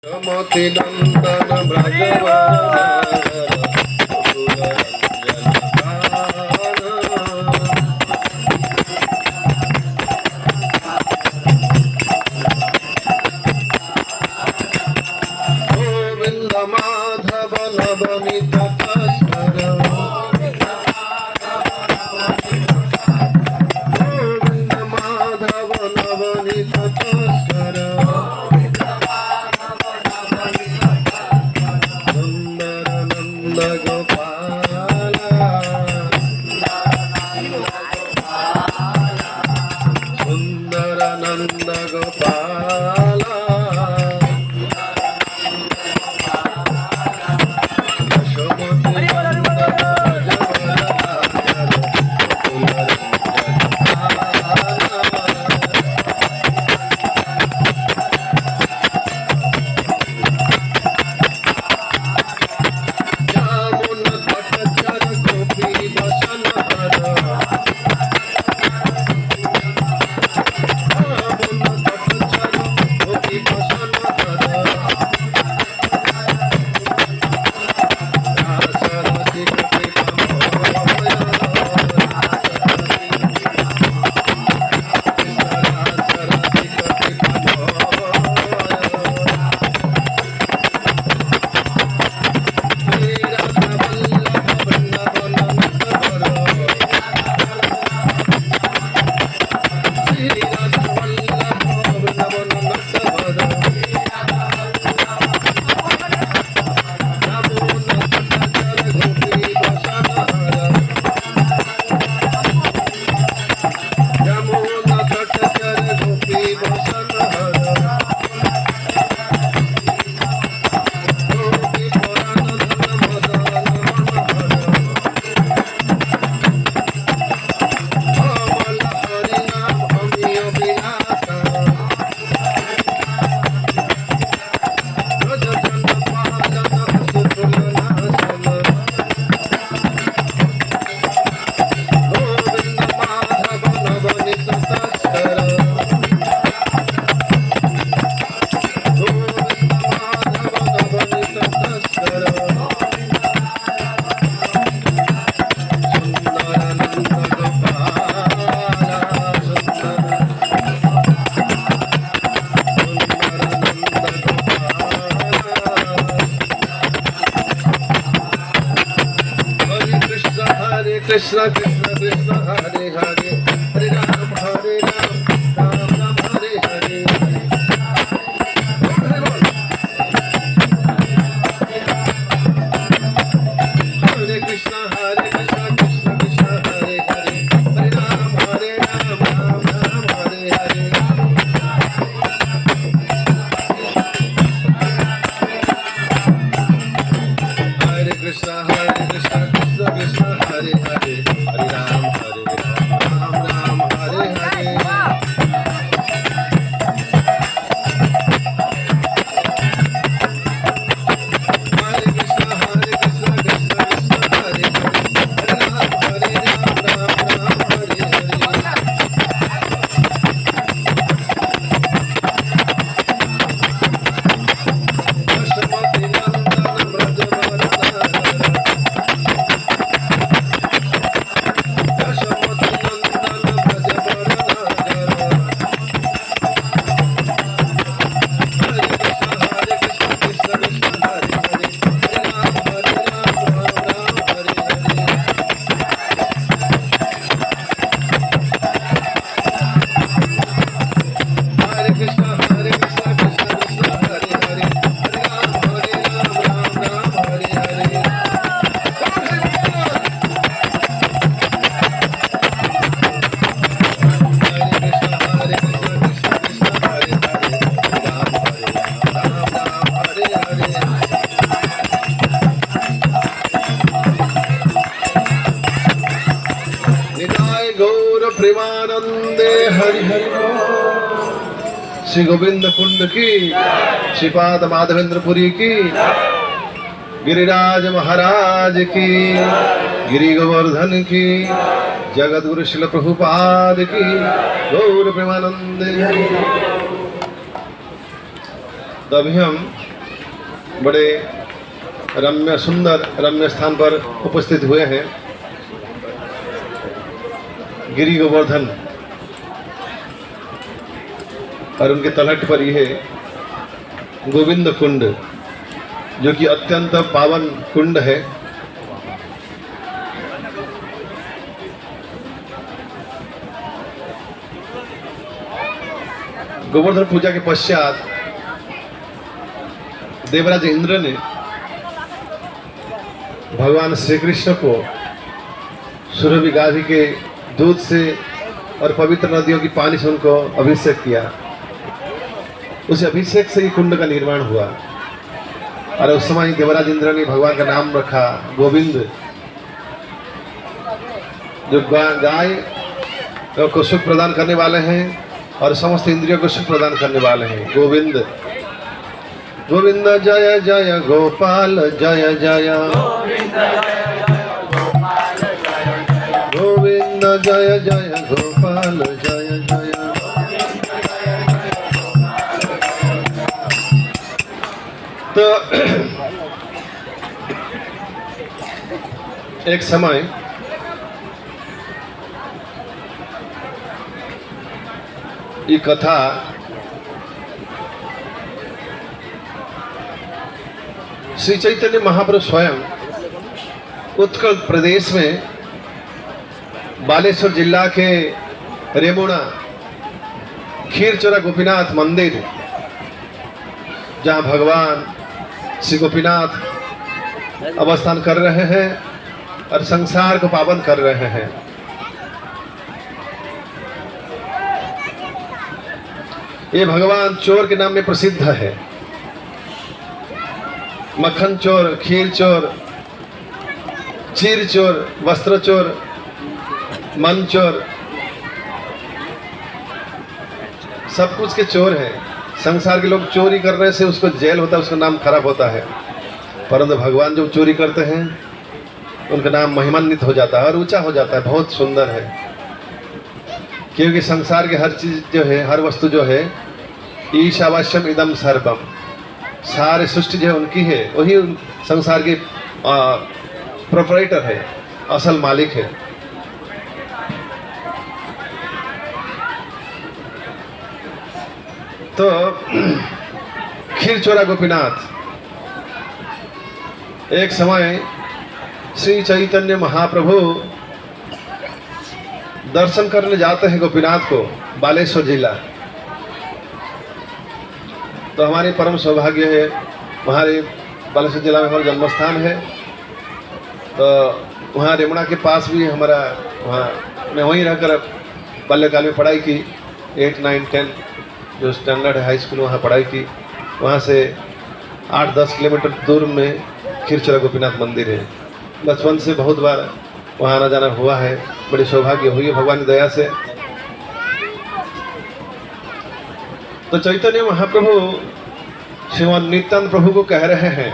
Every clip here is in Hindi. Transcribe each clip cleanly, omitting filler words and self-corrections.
मोती नंदन गोविंद माधव नवनीत तस्कर गोविंद माधव नवनीत तस्कर कृष्ण कृष्ण कृष्ण हरे हरे हरे राम राम राम हरे हरे हरे कृष्ण कृष्ण कृष्ण हरे हरे हरे राम राम राम हरे हरे हरे कृष्ण कृष्ण कृष्ण हरे हरे हरे राम राम हरे हरे हरे कृष्ण कृष्ण कृष्ण हरे हरे हरे राम राम हरे हरे यशोमती नंदन ब्रजवरदान प्रेमानंदे हरि हरि श्री गोविंद कुंड की श्रीपाद माधवेंद्रपुरी की गिरिराज महाराज की गिरि गोवर्धन की जगत गुरु शिल प्रभुपाद की गौर प्रेमानंद। तो अभी हम बड़े रम्य सुंदर रम्य स्थान पर उपस्थित हुए हैं। गिरि गोवर्धन और उनके तलहट पर यह गोविंद कुंड, जो कि अत्यंत पावन कुंड है। गोवर्धन पूजा के पश्चात देवराज इंद्र ने भगवान श्री कृष्ण को सुरभि गाधी के दूध से और पवित्र नदियों की पानी से उनको अभिषेक किया। उस अभिषेक से ही कुंड का निर्माण हुआ और उस समय देवराज इंद्र ने भगवान का नाम रखा गोविंद, जो गाय को सुख प्रदान करने वाले हैं और समस्त इंद्रियों को सुख प्रदान करने वाले हैं। गोविंद गोविंद जय जय गोपाल जय जय गोविंद जय जय गोपाल जय जय। तो एक समय ये कथा श्री चैतन्य महाप्रभु स्वयं उत्कल प्रदेश में बालेश्वर जिला के रेमुणा खीरचोरा गोपीनाथ मंदिर, जहाँ भगवान श्री गोपीनाथ अवस्थान कर रहे हैं और संसार को पावन कर रहे हैं। ये भगवान चोर के नाम में प्रसिद्ध है। मक्खन चोर, खीर चोर, चीर चोर, वस्त्र चोर, मन चोर, सब कुछ के चोर हैं। संसार के लोग चोरी करने से उसको जेल होता है, उसका नाम खराब होता है। परंतु भगवान जो चोरी करते हैं उनका नाम महिमान्वित हो जाता है और ऊंचा हो जाता है। बहुत सुंदर है, क्योंकि संसार के हर चीज जो है, हर वस्तु जो है, ईशावास्यम इदम सर्वम, सारे सृष्टि जो है उनकी है। वही संसार के प्रोपराइटर है, असल मालिक है। तो खीरचोरा गोपीनाथ, एक समय श्री चैतन्य महाप्रभु दर्शन करने जाते हैं गोपीनाथ को, बालेश्वर जिला। तो हमारी परम सौभाग्य है, हमारे बालेश्वर जिला में हमारा जन्मस्थान है। तो वहाँ रेमुणा के पास भी हमारा, वहाँ मैं वहीं रहकर बाल्यकाल में पढ़ाई की। 8, 9, 10 जो स्टैंडर्ड हाई स्कूल, वहाँ पढ़ाई की। वहाँ से 8-10 किलोमीटर दूर में खीरचोरा गोपीनाथ मंदिर है। बचपन से बहुत बार वहाँ आना जाना हुआ है, बड़ी सौभाग्य हुई है भगवान की दया से। तो चैतन्य महाप्रभु श्रीमान नित्यानंद प्रभु को कह रहे हैं,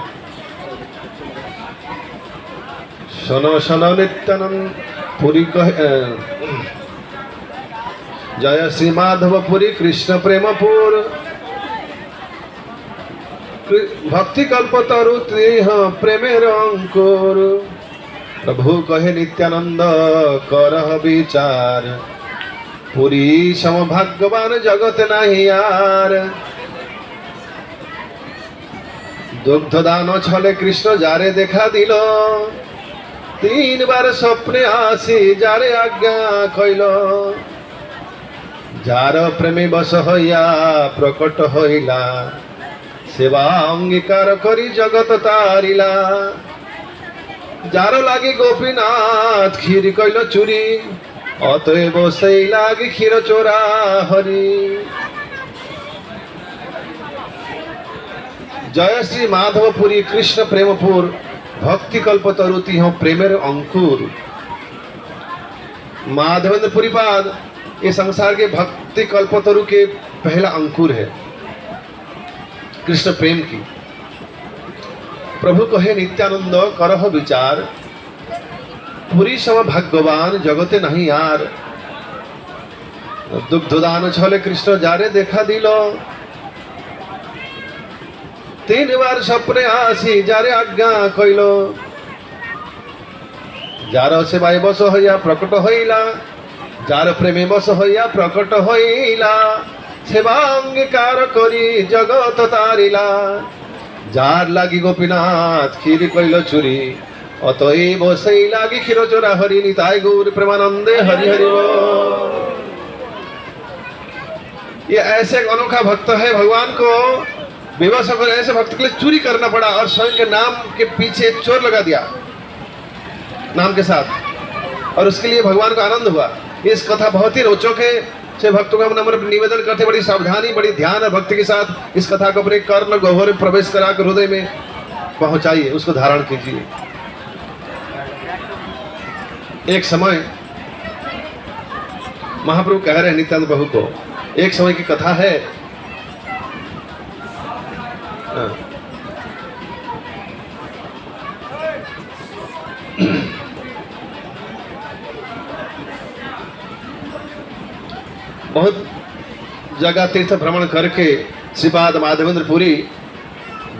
सुनो सुनो नित्यानंद पुरी जय श्री माधवपुरी कृष्ण प्रेमपुर, भक्ति कल्पतरु त्रिह प्रेमेर अंकुर। प्रभु कहे नित्यानंद करह विचार, पुरी सम भाग्यवान जगत नहीं यार। दुग्ध दान छले कृष्ण जारे देखा दिल, 3 बार स्वप्ने आसी जारे आज्ञा कइल। जार प्रेमी बस हइया प्रकट हइला, सेवा अंगीकार करी जगत तारिला। जार लागी गोपीनाथ खीर कइल चुरी, अतएव সেই लागी क्षीर चोरा हरि। जय श्री माधवपुरी कृष्ण प्रेमपुर, भक्ति कल्पतरु तिह प्रेमेर अंकुर। माधवेंद्रपुरी पाद ये संसार के भक्ति कल्पतरु के पहला अंकुर है, कृष्ण प्रेम की। प्रभु कहे नित्यानंद करह विचार, पुरी सम भाग्यवान जगते नहीं यार। दुग्धदान छले कृष्ण जारे देखा दिल, তিনবার স্বপ্নে আসি যারে আজ্ঞা কইল, যার সেবায় বশ হইয়া প্রকট হইলা, যার প্রেমে বশ হইয়া প্রকট হইলা, সেবা অঙ্গীকার করি জগৎ তারিলা। যার লাগি গোপীনাথ ক্ষীর কইল চুরি, অতএব সেই লাগি ক্ষীর চোরা হরি নিতাই গৌর প্रेमानंदे हरि हरि बोल। ये ऐसे एक अनोखा भक्त है, भगवान को विवश होकर ऐसे भक्त के लिए चोरी करना पड़ा और स्वयं के नाम के पीछे चोर लगा दिया नाम के साथ, और उसके लिए भगवान को आनंद हुआ। इस कथा बहुत ही रोचक है। से भक्तों का नम्र निवेदन करते बड़ी सावधानी बड़ी ध्यान और भक्ति के साथ इस कथा को अपने कर्ण गह्वर में प्रवेश करा कर हृदय में पहुंचाइए, उसको धारण कीजिए। एक समय महाप्रभु कह रहे हैं नित्यानंद प्रभु को, एक समय की कथा है। बहुत जगह तीर्थ भ्रमण करके श्रीपाद माधवेंद्र पुरी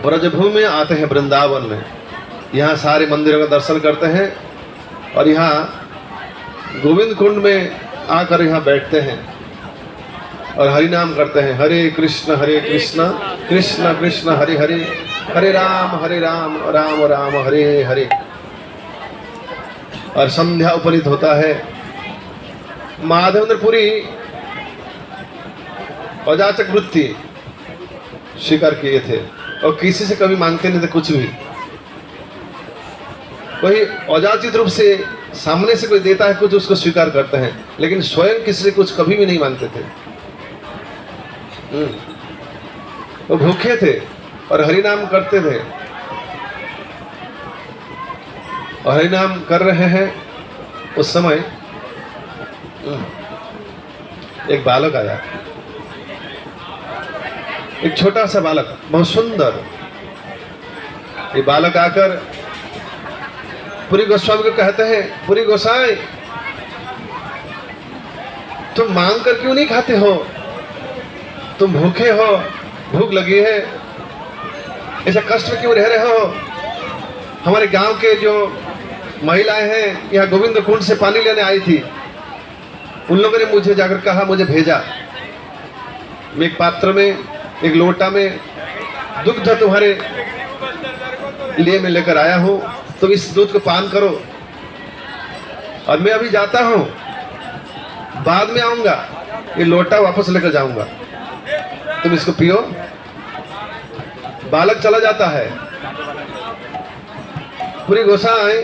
ब्रजभूमि में आते हैं, वृंदावन में। यहाँ सारे मंदिरों का दर्शन करते हैं और यहाँ गोविंद कुंड में आकर यहाँ बैठते हैं और हरि नाम करते हैं। हरे कृष्ण कृष्ण कृष्ण हरे हरे, हरे राम राम राम हरे हरे। और संध्या उपनीत होता है। माधवेंद्र पुरी अजाचक वृत्ति स्वीकार किए थे और किसी से कभी मांगते नहीं थे कुछ भी। वही अजाचित रूप से सामने से कोई देता है कुछ, उसको स्वीकार करते हैं, लेकिन स्वयं किसी से कुछ कभी भी नहीं मांगते थे। वो भूखे थे और हरि नाम करते थे। और हरि नाम कर रहे हैं, उस समय एक बालक आया, एक छोटा सा बालक, बहुत सुंदर। ये बालक आकर पुरी गोस्वामी को कहते हैं, पुरी गोसाई तुम मांग कर क्यों नहीं खाते हो? तुम भूखे हो, भूख लगी है, ऐसा कष्ट में क्यों रह रहे हो? हमारे गांव के जो महिलाएं हैं यहाँ गोविंद कुंड से पानी लेने आई थी, उन लोगों ने मुझे जाकर कहा, मुझे भेजा। मैं एक पात्र में, एक लोटा में दुग्ध तुम्हारे लिए मैं लेकर आया हूँ, तुम इस दूध को पान करो और मैं अभी जाता हूँ, बाद में आऊंगा, ये लोटा वापस लेकर जाऊंगा, तुम इसको पियो। बालक चला जाता है। पूरी गोसाई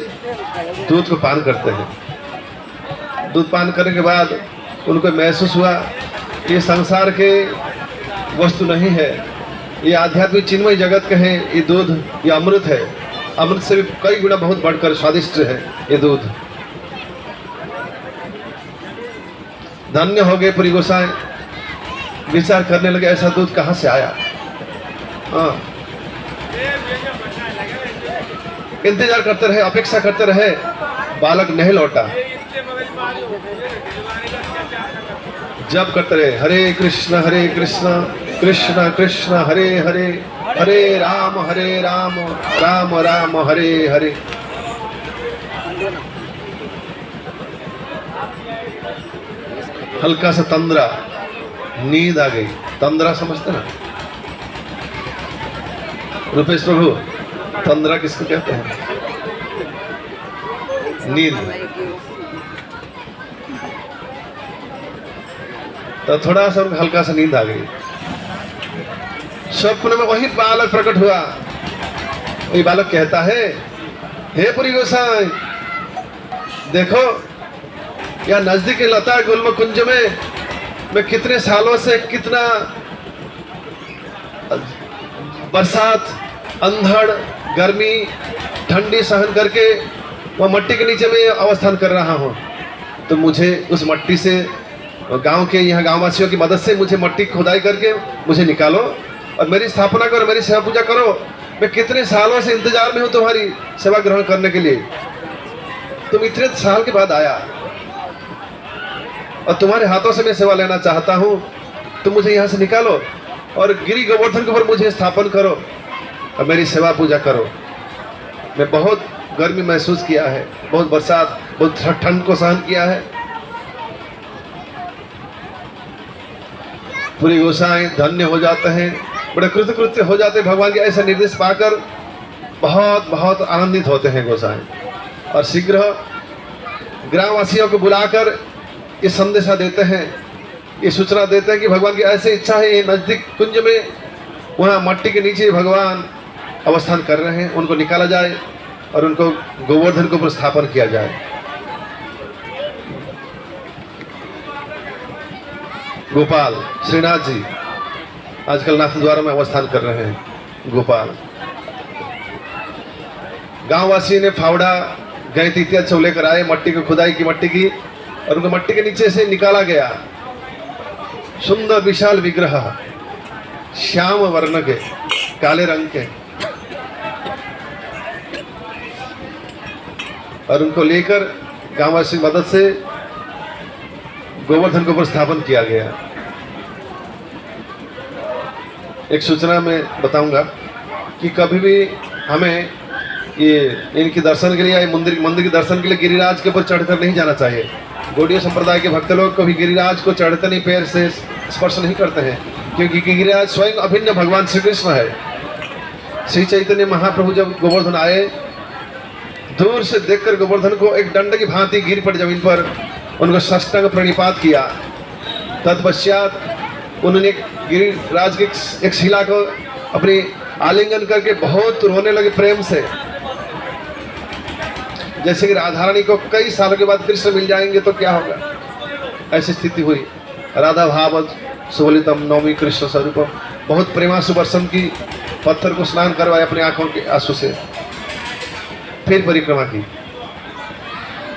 दूध को पान करते हैं। दूध पान करने के बाद उनको महसूस हुआ कि ये संसार के वस्तु नहीं है, ये आध्यात्मिक चिन्मय जगत का है, ये दूध, ये अमृत है। अमृत से भी कई गुना बहुत बढ़कर स्वादिष्ट है ये दूध। धन्य हो गए पुरी गोसाई। विचार करने लगे, ऐसा दूध कहाँ से आया? हाँ, इंतजार करते रहे, अपेक्षा करते रहे, बालक नहीं लौटा। जब करते रहे, हरे कृष्ण कृष्ण कृष्ण हरे हरे, हरे राम राम राम हरे हरे। हल्का सा तंद्रा, नींद आ गई। तंद्रा समझते ना रुपेश प्रभु? तंद्रा किसको कहते हैं? नींद। तो थोड़ा सा हल्का सा नींद आ गई। स्वप्न में वही बालक प्रकट हुआ। वही बालक कहता है, हे पुरी गोसाई, देखो या नजदीक लता गुल्म कुंज में मैं कितने सालों से कितना बरसात, अंधड़, गर्मी, ठंडी सहन करके वो मट्टी के नीचे में अवस्थान कर रहा हूँ। तो मुझे उस मट्टी से, गांव के यहाँ गांववासियों की मदद से मुझे मट्टी खुदाई करके मुझे निकालो और मेरी स्थापना करो, मेरी सेवा पूजा करो। मैं कितने सालों से इंतजार में हूँ तुम्हारी सेवा ग्रहण करने के लिए। तुम इतने साल के बाद आया और तुम्हारे हाथों से मैं सेवा लेना चाहता हूँ। तुम मुझे यहाँ से निकालो और गिरी गोवर्धन के ऊपर मुझे स्थापन करो। और मेरी सेवा पूजा करो। मैं बहुत गर्मी महसूस किया है, बहुत बरसात, बहुत ठंड को सहन किया है। पूरी गोसाई धन्य हो जाते हैं, बड़े कृतकृत्य हो जाते हैं। भगवान के ऐसा निर्देश पाकर बहुत बहुत आनंदित होते हैं गोसाई, और शीघ्र ग्रामवासियों को बुलाकर ये संदेशा देते हैं, ये सूचना देते हैं कि भगवान की ऐसी इच्छा है, ये नजदीक कुंज में वहाँ मट्टी के नीचे भगवान अवस्थान कर रहे हैं, उनको निकाला जाए और उनको गोवर्धन को स्थापन किया जाए। गोपाल श्रीनाथ जी आजकल नाथद्वारा में अवस्थान कर रहे हैं। गोपाल गांववासी ने फावड़ा गैत इत्यादि सब लेकर आए, मट्टी को खुदाई की, मट्टी की, और उनको मट्टी के नीचे से निकाला गया सुंदर विशाल विग्रह, श्याम वर्ण के, काले रंग के, और उनको लेकर गांववासी की मदद से गोवर्धन को स्थापन किया गया। एक सूचना मैं बताऊंगा कि कभी भी हमें ये इनके दर्शन के लिए या मंदिर के दर्शन के लिए गिरिराज के ऊपर चढ़कर नहीं जाना चाहिए। गौड़ीय संप्रदाय के भक्त लोग कभी गिरिराज को चढ़ते नहीं, पैर से स्पर्श नहीं करते हैं, क्योंकि गिरिराज स्वयं अभिन्न भगवान श्री कृष्ण है। श्री चैतन्य महाप्रभु जब गोवर्धन आए, दूर से देखकर गोवर्धन को एक दंड की भांति गिर पड़ जमीन पर, उनको साष्टांग प्रणिपात किया। तत्पश्चात उन्होंने गिरिराज की एक शिला को अपनी आलिंगन करके बहुत रोने लगे प्रेम से, जैसे कि राधा रानी को कई सालों के बाद कृष्ण मिल जाएंगे तो क्या होगा, ऐसी स्थिति हुई। राधा भाव सुबलितम नौमी कृष्ण स्वरूपम, बहुत प्रेमासु वर्षम की, पत्थर को स्नान करवाए अपने आंखों के आंसू से, फिर परिक्रमा की।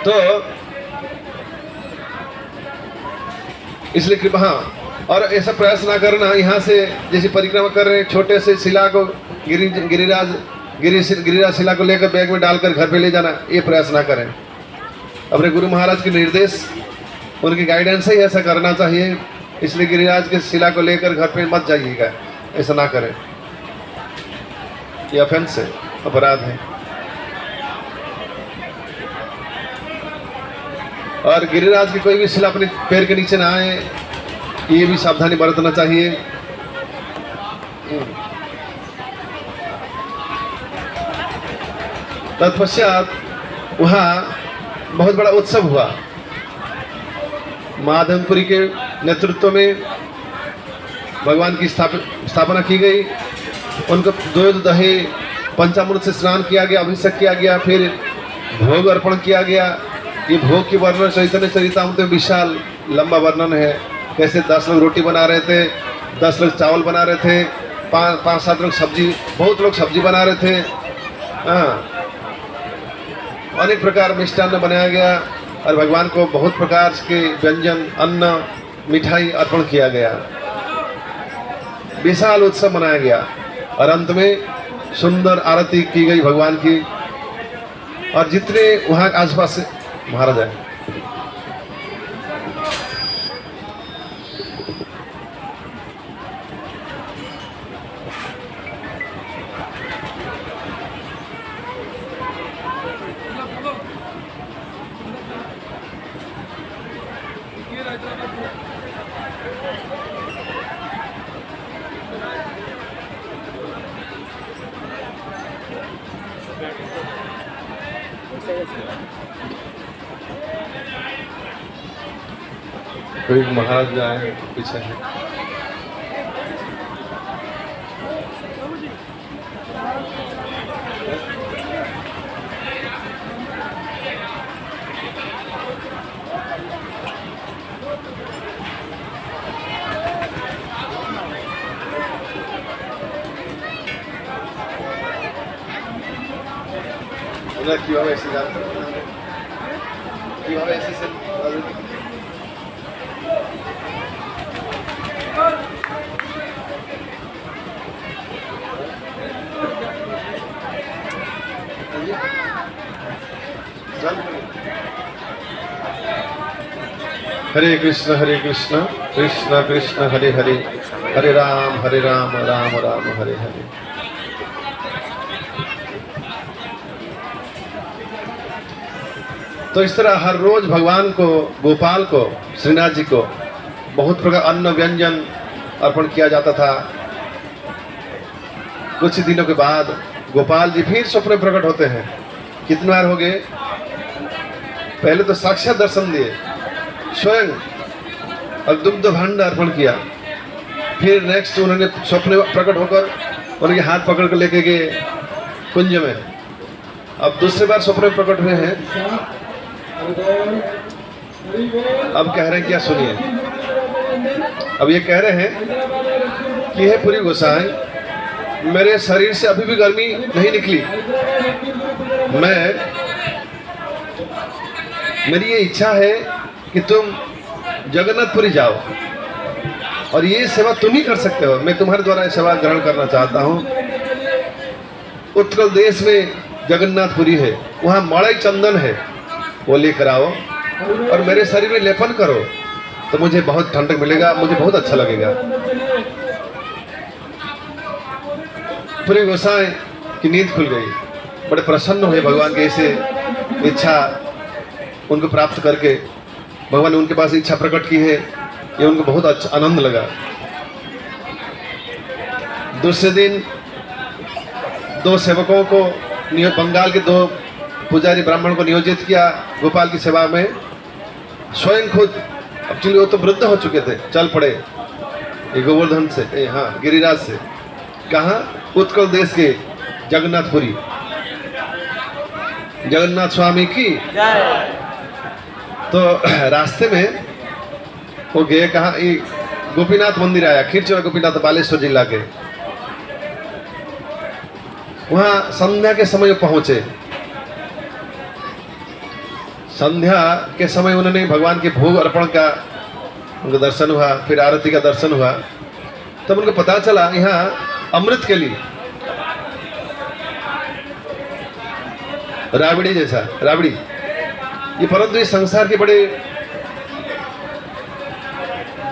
तो इसलिए कृपा, हाँ, और ऐसा प्रयास ना करना यहाँ से जैसे परिक्रमा कर रहे हैं, छोटे से शिला को गिरिराज शिला को लेकर बैग में डालकर घर पे ले जाना, ये प्रयास ना करें। अपने गुरु महाराज के निर्देश, उनकी गाइडेंस से ही ऐसा करना चाहिए। इसलिए गिरिराज के शिला को लेकर घर पे मत जाइएगा, ऐसा ना करें, ये ऑफेंस है, अपराध है। और गिरिराज की कोई भी शिला अपने पैर के नीचे ना आए, ये भी सावधानी बरतना चाहिए। तत्पश्चात वहाँ बहुत बड़ा उत्सव हुआ। माधवपुरी के नेतृत्व में भगवान की स्थापना की गई। उनको दूध दही पंचामृत से स्नान किया गया, अभिषेक किया गया, फिर भोग अर्पण किया गया। ये भोग की वर्णन चैतन्य चरितामृत में विशाल लंबा वर्णन है। कैसे 10 लोग रोटी बना रहे थे, 10 लोग चावल बना रहे थे, 5-7 लोग सब्जी, बहुत लोग सब्जी बना रहे थे। हाँ, अनेक प्रकार मिष्टान्न बनाया गया और भगवान को बहुत प्रकार के व्यंजन, अन्न, मिठाई अर्पण किया गया। विशाल उत्सव मनाया गया और अंत में सुंदर आरती की गई भगवान की। और जितने वहाँ आसपास से महाराज आए, कोई महाराज जो आए पीछे है। কিভাবে এসে জানতে কিভাবে এসেছেন? हरे कृष्ण कृष्ण कृष्ण हरे हरे, हरे राम राम राम हरे हरे। तो इस तरह हर रोज भगवान को, गोपाल को, श्रीनाथ जी को बहुत प्रकार अन्न व्यंजन अर्पण किया जाता था। कुछ दिनों के बाद गोपाल जी फिर स्वप्न में प्रकट होते हैं। कितनी बार हो गए? पहले तो साक्षात दर्शन दिए स्वयं और दुग्ध भांड अर्पण किया। फिर नेक्स्ट उन्होंने स्वप्न में प्रकट होकर उनके हाथ पकड़ कर लेके गए कुंज में। अब दूसरी बार स्वप्न में प्रकट हुए हैं। अब कह रहे हैं क्या, सुनिए। अब ये कह रहे हैं कि हे पुरी गोसाई, मेरे शरीर से अभी भी गर्मी नहीं निकली। मेरी ये इच्छा है कि तुम जगन्नाथपुरी जाओ और ये सेवा तुम ही कर सकते हो। मैं तुम्हारे द्वारा सेवा ग्रहण करना चाहता हूँ। उत्कल देश में जगन्नाथपुरी है, वहाँ मड़ई चंदन है, वो लेकर आओ और मेरे शरीर में लेपन करो तो मुझे बहुत ठंडक मिलेगा, मुझे बहुत अच्छा लगेगा। पूरे गोसाई की नींद खुल गई। बड़े प्रसन्न हुए भगवान के ऐसे इच्छा उनको प्राप्त करके। भगवान ने उनके पास इच्छा प्रकट की है, ये उनको बहुत अच्छा आनंद लगा। दूसरे दिन दो सेवकों को, बंगाल के दो पुजारी ब्राह्मण को नियोजित किया गोपाल की सेवा में। स्वयं खुद, एक्चुअली वो तो वृद्ध हो चुके थे, चल पड़े ये गोवर्धन से, हाँ गिरिराज से। कहाँ? उत्कल देश के जगन्नाथपुरी। जगन्नाथ स्वामी की। तो रास्ते में वो गए कहाँ? गोपीनाथ मंदिर आया, खीरचोरा गोपीनाथ, बालेश्वर जिला के। वहाँ संध्या के समय पहुंचे। संध्या के समय उन्होंने भगवान के भोग अर्पण का उनका दर्शन हुआ, फिर आरती का दर्शन हुआ। तब उनको पता चला यहाँ अमृत के लिए, राबड़ी जैसा, राबड़ी ये, परंतु इस संसार के बड़े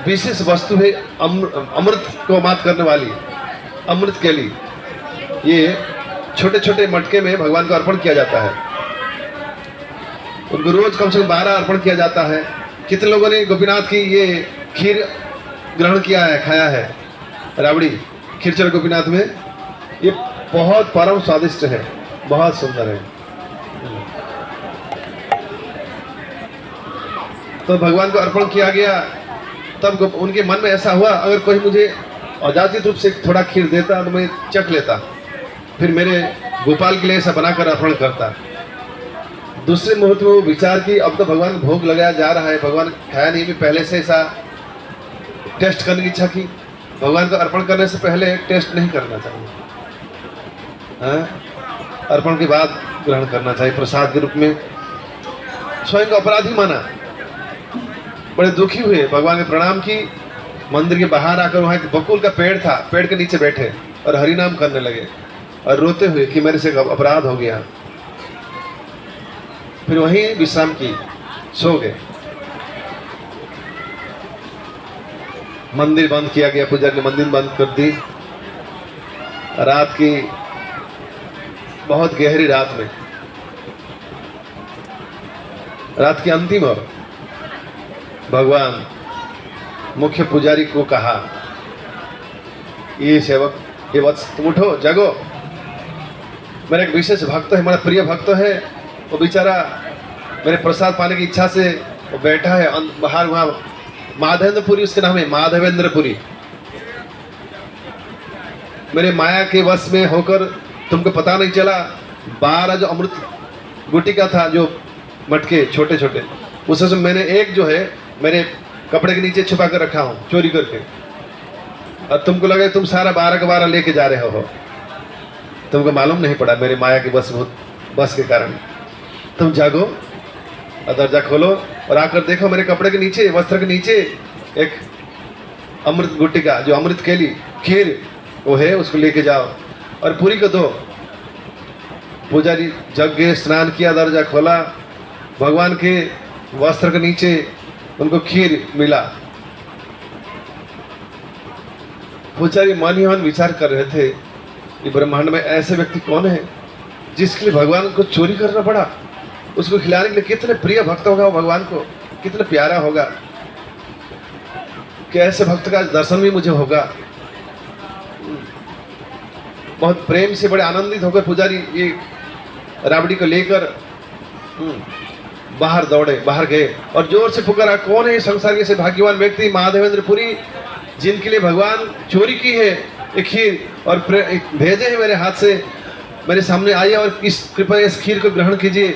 विशेष वस्तु है। अमृत को मात करने वाली अमृत के लिए ये छोटे छोटे मटके में भगवान को अर्पण किया जाता है। उनको रोज कम से कम 12 अर्पण किया जाता है। कितने लोगों ने गोपीनाथ की ये खीर ग्रहण किया है, खाया है? राबड़ी खीरचोरा गोपीनाथ में ये बहुत परम स्वादिष्ट है, बहुत सुंदर है। तो भगवान को अर्पण किया गया। तब उनके मन में ऐसा हुआ, अगर कोई मुझे अजाचित रूप से थोड़ा खीर देता तो मैं चख लेता, फिर मेरे गोपाल के लिए ऐसा बनाकर अर्पण करता। दूसरे मुहूर्त में वो विचार की, अब तो भगवान को भोग लगाया जा रहा है, भगवान खाया नहीं, मैं पहले से ऐसा टेस्ट करने की इच्छा की। भगवान को अर्पण करने से पहले टेस्ट नहीं करना चाहिए, अर्पण के बाद ग्रहण करना चाहिए प्रसाद के रूप में। स्वयं को अपराधी माना, बड़े दुखी हुए, भगवान ने प्रणाम की। मंदिर के बाहर आकर वहाँ एक बकुल का पेड़ था, पेड़ के नीचे बैठे और हरिनाम करने लगे और रोते हुए कि मेरे से अपराध हो गया। फिर वहीं विश्राम की, सो गए। मंदिर बंद किया गया, पुजारी ने मंदिर बंद कर दी। रात की, बहुत गहरी रात में, रात की अंतिम ओर भगवान मुख्य पुजारी को कहा, ये सेवक, ये वत्स, तुम उठो, जागो, मेरा एक विशेष भक्त है, मेरा प्रिय भक्त है, वो बेचारा मेरे प्रसाद पाने की इच्छा से वो बैठा है बाहर, वहाँ माधवेंद्रपुरी उसके नाम है, माधवेंद्रपुरी। मेरे माया के वश में होकर तुमको पता नहीं चला, 12 जो अमृत गुटिका था, जो मटके छोटे छोटे, उसमें मैंने एक जो है मेरे कपड़े के नीचे छुपा कर रखा हूँ चोरी करके, और तुमको लगे तुम सारा 12 का 12 लेके जा रहे हो। तुमको मालूम नहीं पड़ा मेरे माया के बस के कारण। तुम जागो और दरजा खोलो और आकर देखो, मेरे कपड़े के नीचे, वस्त्र के नीचे एक अमृत गुटिका, जो अमृत के लिए खीर वो है, उसको लेके जाओ और पूरी को दो। पुजारी जग गए, स्नान किया, दरजा खोला, भगवान के वस्त्र के नीचे उनको खीर मिला। पुजारी मन ही मन विचार कर रहे थे, ये ब्रह्मांड में ऐसे व्यक्ति कौन है जिसके लिए भगवान को चोरी करना पड़ा, उसको खिलाने के लिए कितने प्रिय भक्त होगा वो भगवान को, कितना प्यारा होगा कि ऐसे भक्त का दर्शन भी मुझे होगा। बहुत प्रेम से बड़े आनंदित होकर पुजारी ये राबड़ी को लेकर बाहर दौड़े, बाहर गए और जोर से पुकारा, कौन है संसार के से भाग्यवान व्यक्ति महादेवेंद्र पुरी जिनके लिए भगवान चोरी की है एक खीर और भेजे हैं मेरे हाथ से, मेरे सामने आइए और इस कृपया इस खीर को ग्रहण कीजिए।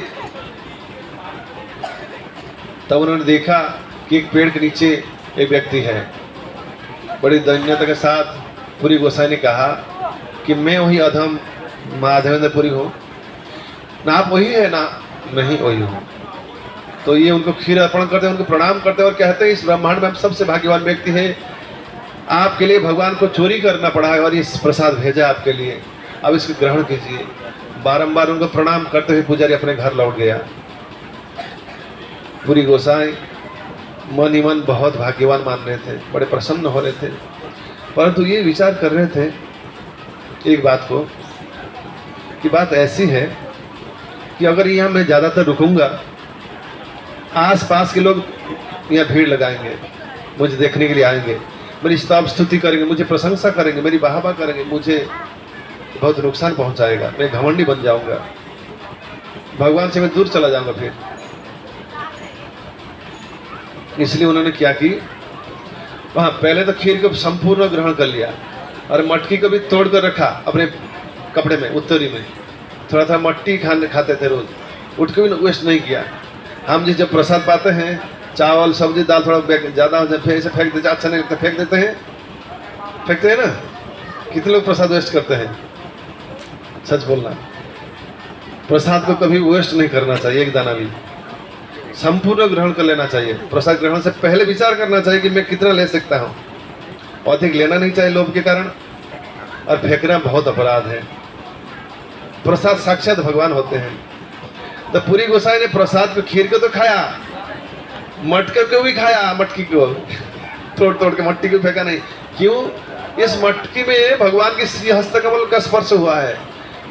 तब उन्होंने देखा कि एक पेड़ के नीचे एक व्यक्ति है। बड़ी दैन्यता के साथ पुरी गोसाई ने कहा कि मैं वही अधम माधवेंद्र पुरी हूँ, ना आप वही है ना नहीं वही हूँ। तो ये उनको खीर अर्पण करते हैं, उनको प्रणाम करते हैं और कहते हैं इस ब्रह्मांड में आप सबसे भाग्यवान व्यक्ति है, आपके लिए भगवान को चोरी करना पड़ा है और इस प्रसाद भेजा आपके लिए, अब इसको ग्रहण कीजिए। बारंबार उनको प्रणाम करते हुए पुजारी अपने घर लौट गया। पुरी गोसाई मन ही मन बहुत भाग्यवान मान रहे थे, बड़े प्रसन्न हो रहे थे, परंतु ये विचार कर रहे थे एक बात को कि बात ऐसी है कि अगर यहाँ मैं ज़्यादातर रुकूंगा, आस-पास के लोग यहाँ भीड़ लगाएंगे, मुझे देखने के लिए आएंगे, मेरी स्तव स्तुति करेंगे, मुझे प्रशंसा करेंगे, मेरी वाहवाह करेंगे, मुझे बहुत नुकसान पहुँचाएगा, मैं घमंडी बन जाऊँगा, भगवान से मैं दूर चला जाऊँगा। फिर इसलिए उन्होंने क्या की, वहाँ पहले तो खीर को संपूर्ण ग्रहण कर लिया और मटकी को भी तोड़ कर रखा अपने कपड़े में, उत्तरी में, थोड़ा थोड़ा मट्टी खाते थे रोज, उठ के भी वेस्ट नहीं किया। हम जिस जब प्रसाद पाते हैं, चावल सब्जी दाल थोड़ा ज़्यादा हो जाए फिर ऐसे फेंक देते, अच्छा नहीं लगता फेंक देते हैं, फेंकते हैं ना। कितने लोग प्रसाद वेस्ट करते हैं, सच बोलना, प्रसाद को कभी वेस्ट नहीं करना चाहिए, एक दाना भी संपूर्ण ग्रहण कर लेना चाहिए। प्रसाद ग्रहण से पहले विचार करना चाहिए कि मैं कितना ले सकता हूँ, अधिक लेना नहीं चाहिए लोभ के कारण, और फेंकना बहुत अपराध है। प्रसाद साक्षात भगवान होते हैं। तो पुरी गोसाई ने प्रसाद को, खीर को तो खाया, मटके को भी खाया, मटकी को तोड़ तोड़ के, मट्टी को फेंका नहीं। क्यों? इस मटकी में भगवान के श्री हस्तकमल का स्पर्श हुआ है।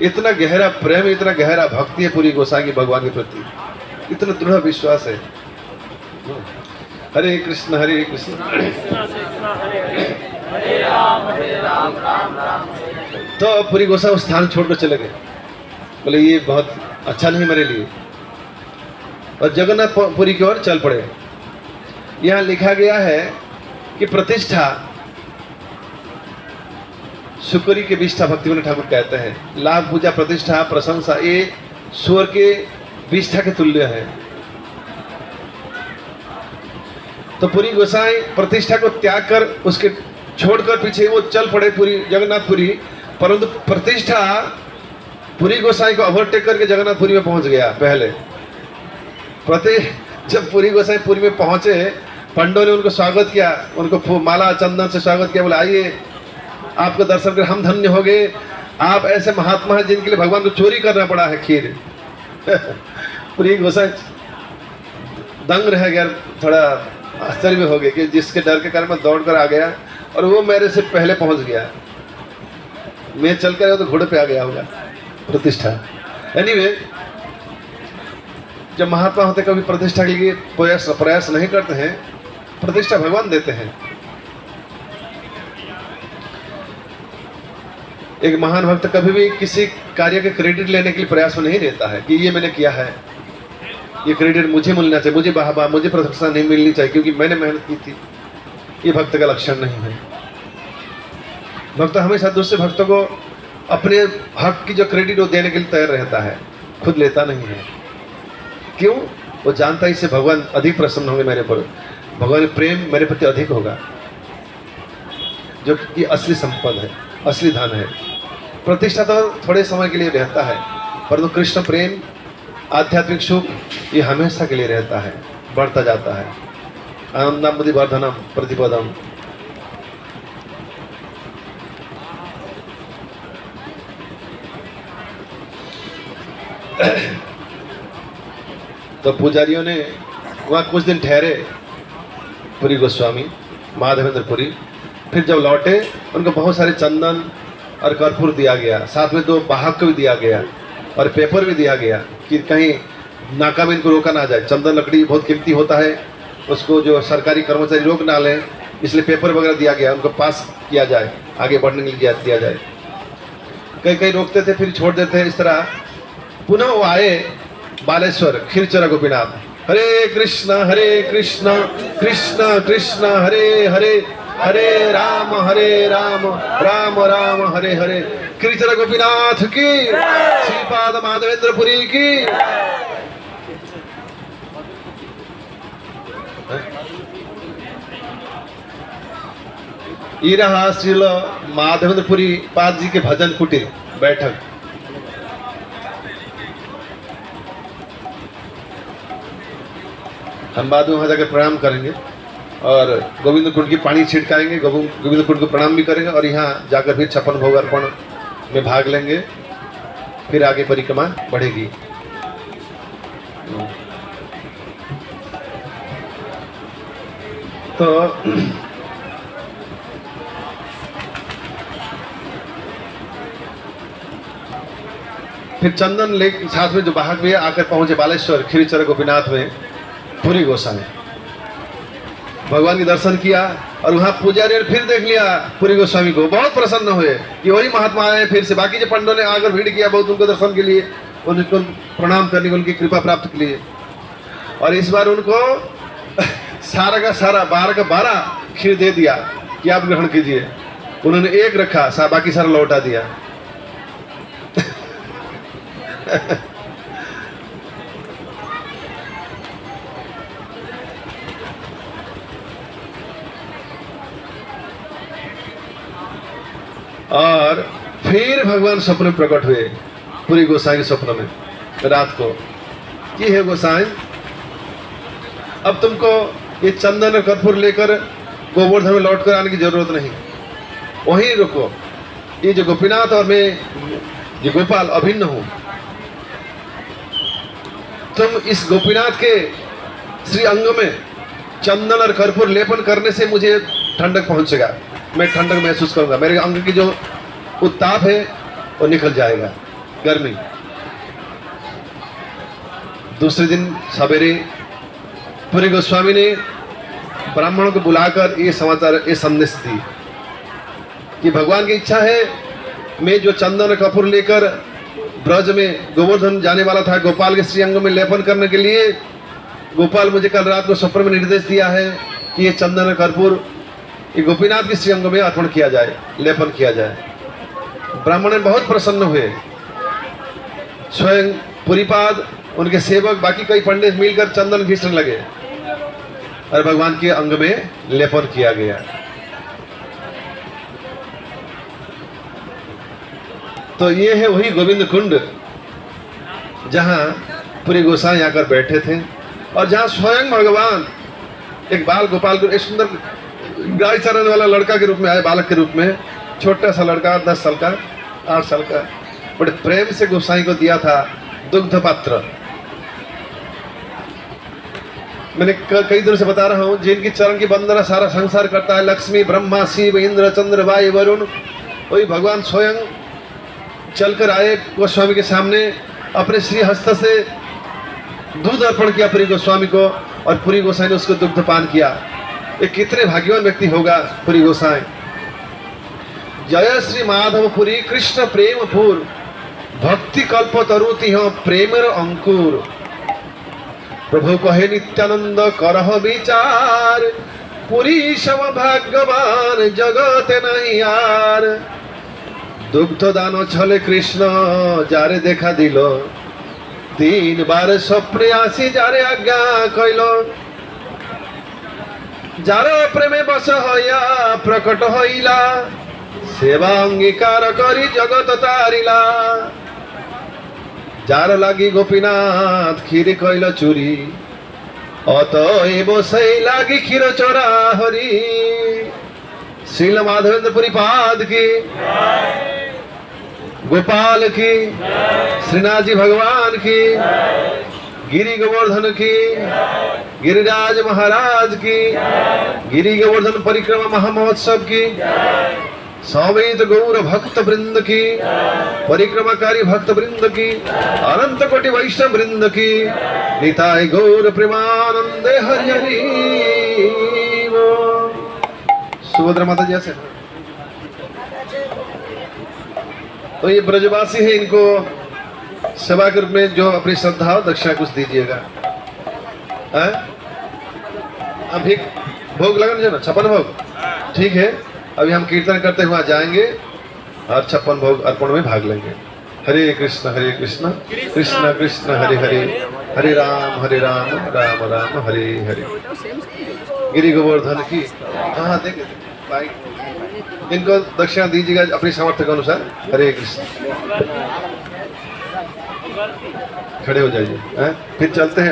इतना गहरा प्रेम, इतना गहरा भक्ति है पुरी गोसाई की भगवान के प्रति, इतना दृढ़ विश्वास है। हरे कृष्ण हरे कृष्ण तो पुरी गोसाई उस स्थान छोड़कर चले गए, बोले ये बहुत अच्छा नहीं मेरे लिए, और जगन्नाथपुरी की ओर चल पड़े। यहाँ लिखा गया है कि प्रतिष्ठा, शुक्री के विष्ठा भक्तिविनोद ठाकुर कहते हैं, लाभ पूजा प्रतिष्ठा प्रशंसा ये स्वर के विष्ठा के तुल्य है। तो पुरी गोसाई प्रतिष्ठा को त्याग कर, उसके छोड़कर पीछे वो चल पड़े पुरी जगन्नाथपुरी, परंतु प्रतिष्ठा पुरी गोसाई को ओवरटेक करके जगन्नाथपुरी में पहुंच गया। पहले जब पुरी गोसाई पुरी में पहुंचे, पंडों ने उनको स्वागत किया, उनको माला चंदन से स्वागत किया, बोले आइए आपको दर्शन कर हम धन्य हो गए, आप ऐसे महात्मा हैं जिनके लिए भगवान को चोरी करना पड़ा है खीर। पुरी गोसाई दंग रह गया, थोड़ा आश्चर्य भी हो गया कि जिसके डर के कारण मैं दौड़ कर आ गया और वो मेरे से पहले पहुंच गया, मैं चल कर तो घोड़े पे आ गया होगा। प्रतिष्ठा एनीवे, जब महात्मा होते कभी प्रतिष्ठा के लिए प्रयास नहीं करते हैं, प्रतिष्ठा भगवान देते हैं। एक महान भक्त कभी भी किसी कार्य के क्रेडिट लेने के लिए प्रयास में नहीं रहता है कि ये मैंने किया है, ये क्रेडिट मुझे मिलना चाहिए, मुझे वाहवाह, मुझे प्रशंसा नहीं मिलनी चाहिए क्योंकि मैंने मेहनत की थी। ये भक्त का लक्षण नहीं है। भक्त हमेशा दूसरे भक्तों को अपने हक की जो क्रेडिट वो देने के लिए तैयार रहता है, खुद लेता नहीं है। क्यों? वो जानता है इससे भगवान अधिक प्रसन्न होंगे मेरे पर, भगवान प्रेम मेरे प्रति अधिक होगा, जो कि असली संपद है, असली धन है। प्रतिष्ठा तो थोड़े समय के लिए रहता है, परंतु कृष्ण प्रेम, आध्यात्मिक सुख ये हमेशा के लिए रहता है, बढ़ता जाता है। आनंदम बुद्धि वर्धनम प्रतिपदम। तो पुजारियों ने वहाँ कुछ दिन ठहरे, पुरी गोस्वामी माधवेंद्र पुरी। फिर जब लौटे, उनको बहुत सारे चंदन और कर्पूर दिया गया, साथ में 2 वाहक को भी दिया गया और पेपर भी दिया गया कि कहीं नाका में इनको रोका ना जाए। चंदन लकड़ी बहुत कीमती होता है, उसको जो सरकारी कर्मचारी रोक ना लें, इसलिए पेपर वगैरह दिया गया, उनको पास किया जाए, आगे बढ़ने के लिए दिया जाए। कई कई रोकते थे फिर छोड़ देते हैं। इस तरह पुनः वो आए बालेश्वर खीरचरा गोपीनाथ। हरे कृष्ण कृष्ण कृष्ण हरे हरे, हरे राम राम राम हरे हरे। खीरचरा गोपीनाथ की, श्रीपाद माधवेंद्रपुरी की। ये रहा श्रील माधवेंद्रपुरी पाद जी के भजन कुटीर बैठक। हम बाद में वहां जाकर प्रणाम करेंगे और गोविंद कुंड की पानी छिड़काएंगे, गोविंद कुंड को प्रणाम भी करेंगे और यहाँ जाकर फिर 56 भोग अर्पण में भाग लेंगे। फिर आगे परिक्रमा बढ़ेगी। तो फिर चंदन लेक साथ में जो बाहक भी आकर पहुंचे बालेश्वर खीरचरा गोपीनाथ में पुरी गोसाई। भगवान के दर्शन किया और वहां पुजारी ने फिर देख लिया पुरी गोस्वामी को, बहुत प्रसन्न हुए कि वही महात्मा आए। फिर से बाकी जो पंडों ने आकर भीड़ किया बहुत उनको दर्शन के लिए, उनको प्रणाम करने के, उनकी कृपा प्राप्त के लिए। और इस बार उनको सारा का सारा 12 का 12 खीर दे दिया कि आप ग्रहण कीजिए। उन्होंने एक रखा, बाकी सारा लौटा दिया। और फिर भगवान स्वप्न में प्रकट हुए पुरी गोसाई के स्वप्न में रात को कि हे गोसाई, अब तुमको ये चंदन और कर्पूर लेकर गोवर्धन में लौट कर आने की जरूरत नहीं, वहीं रुको। ये जो गोपीनाथ और मैं ये गोपाल अभिन्न हूं। तुम इस गोपीनाथ के श्री अंग में चंदन और कर्पूर लेपन करने से मुझे ठंडक पहुंचेगा, मैं ठंडक महसूस करूंगा, मेरे अंग की जो उत्ताप है वो निकल जाएगा, गर्मी। दूसरे दिन सवेरे पुरी गोस्वामी ने ब्राह्मणों को बुलाकर ये समाचार, ये संदेश दी कि भगवान की इच्छा है, मैं जो चंदन और कपूर लेकर ब्रज में गोवर्धन जाने वाला था गोपाल के श्री अंग में लेपन करने के लिए, गोपाल मुझे कल रात को स्वप्न में निर्देश दिया है कि ये चंदन और कर्पूर ये गोपीनाथ के श्री अंग में अर्पण किया जाए, लेपन किया जाए। ब्राह्मण बहुत प्रसन्न हुए। स्वयं पुरीपाद, उनके सेवक, बाकी कई पंडित मिलकर चंदन घिसने लगे और भगवान के अंग में लेपन किया गया। तो ये है वही गोविंद कुंड जहां पुरी गोसाई आकर बैठे थे और जहां स्वयं भगवान एक बाल गोपाल को, एक सुंदर गाय चराने वाला लड़का के रूप में आए, बालक के रूप में, छोटा सा लड़का 10 साल का 8 साल का, बड़े प्रेम से गोसाई को दिया था दुग्ध पात्र। मैंने कई दिनों से बता रहा हूं, जिनकी चरण की वंदना सारा संसार करता है, लक्ष्मी ब्रह्मा शिव इंद्र चंद्र वायु वरुण, वही भगवान स्वयं चलकर आए गोस्वामी के सामने, अपने श्री हस्त से दूध अर्पण किया पुरी गोस्वामी को और पुरी गोसाई ने उसको दुग्ध पान किया। ये कितने भाग्यवान व्यक्ति होगा पुरी गोसाई। जय श्री माधव पुरी कृष्ण प्रेमपुर, भक्ति कल्प तरुति हो प्रेमर अंकुर। प्रभु कहे नित्यानंद करह विचार, पुरी सम भाग्यवान जगत नहीं यार। दुग्ध दान छले कृष्ण जारे देखा दिल, 3 बार स्वप्ने आसी जारे आज्ञा कइल। जार प्रेमे बस हया प्रकट हईला, सेवा अंगीकार करी जगत तारिला। जार लागी गोपीनाथ खीर कइल चुरी, अतएव सही लागी क्षीर चोरा हरी। श्रील माधवेंद्रपुरी पाद की, गोपाल की, श्रीनाथ जी भगवान की, गिरि गोवर्धन की, गिरिराज महाराज की, गिरि गोवर्धन परिक्रमा महामहोत्सव की, सौवेद गौर भक्त वृंद की, परिक्रमाकारी भक्त वृंद की, अनंत कोटि वैष्णव वृंद की, निताय गौर प्रेमानंदे हरि हरि बोल। सुभद्रा माता जी ऐसे। तो ये ब्रजवासी है, इनको सेवा के रूप में जो अपनी श्रद्धा हो दक्षिणा कुछ दीजिएगा। अभी भोग लगन जो ना 56 भोग, ठीक है। अभी हम कीर्तन करते हुए जाएंगे और 56 भोग अर्पण में भाग लेंगे। हरे कृष्ण कृष्ण कृष्ण हरे हरे, हरे राम राम राम हरे हरे। गिरि गोवर्धन की। हाँ देखे भाई, इनको दक्षिणा दीजिएगा अपनी सामर्थ्य के अनुसार। हरे कृष्ण। खड़े हो जाइए, फिर चलते हैं।